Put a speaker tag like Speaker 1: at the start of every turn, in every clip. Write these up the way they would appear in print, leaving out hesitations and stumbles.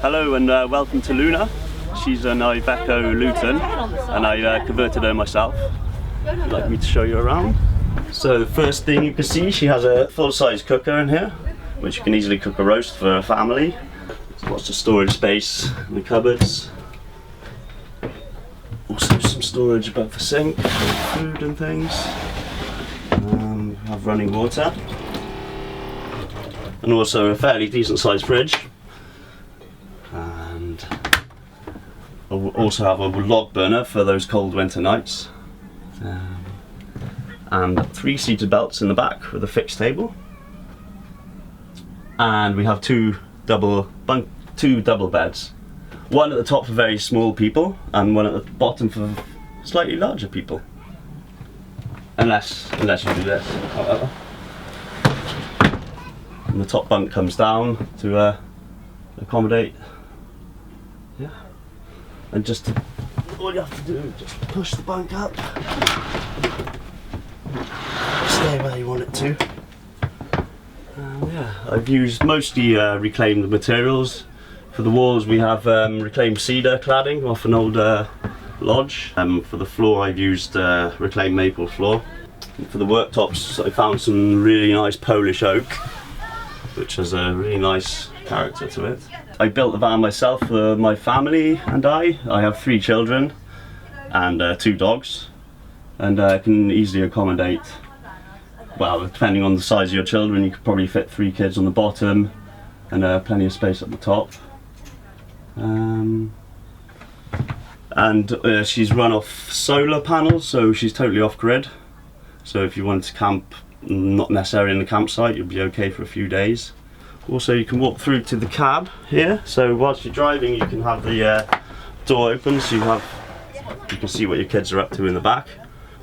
Speaker 1: Hello and welcome to Luna. She's an Iveco Luton and I converted her myself. Would you like me to show you around? So the first thing you can see, she has a full-size cooker in here, which you can easily cook a roast for a family. There's lots of storage space in the cupboards. Also some storage above the sink for food and things. Have running water. And also a fairly decent sized fridge. And I'll also have a log burner for those cold winter nights. And 3 seated belts in the back with a fixed table. And we have two double beds. One at the top for very small people and one at the bottom for slightly larger people. Unless you do this, however. And the top bunk comes down to accommodate. Yeah. And just all you have to do is just push the bunk up. Stay where you want it to. Yeah, I've used mostly reclaimed materials. For the walls we have reclaimed cedar cladding off an old lodge. For the floor I've used reclaimed maple floor. And for the worktops I found some really nice Polish oak, which has a really nice character to it. I built the van myself for my family and I have 3 children and 2 dogs, and I can easily accommodate, well, depending on the size of your children, you could probably fit 3 kids on the bottom and plenty of space at the top. And she's run off solar panels, so she's totally off grid. So if you wanted to camp, not necessarily in the campsite, you'll be okay for a few days. Also, you can walk through to the cab here. So whilst you're driving, you can have the door open, so you can see what your kids are up to in the back.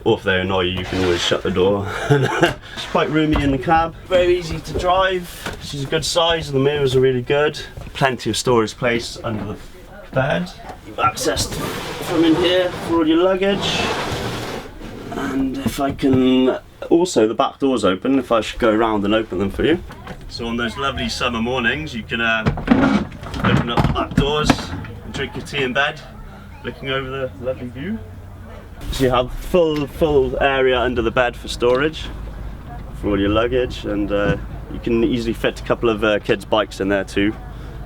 Speaker 1: Or if they annoy you, you can always shut the door. It's quite roomy in the cab. Very easy to drive. She's a good size, and the mirrors are really good. Plenty of storage space under the bed. You've access from in here for all your luggage. And if I can, also the back door's open, if I should go around and open them for you. So on those lovely summer mornings, you can open up the back doors and drink your tea in bed, looking over the lovely view. So you have full area under the bed for storage, for all your luggage, and you can easily fit a couple of kids' bikes in there too,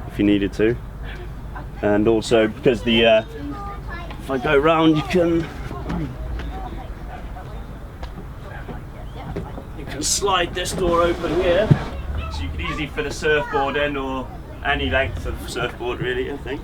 Speaker 1: if you needed to. And also, because the if I go round, you can slide this door open here, so you can easily fit a surfboard in, or any length of surfboard really, I think.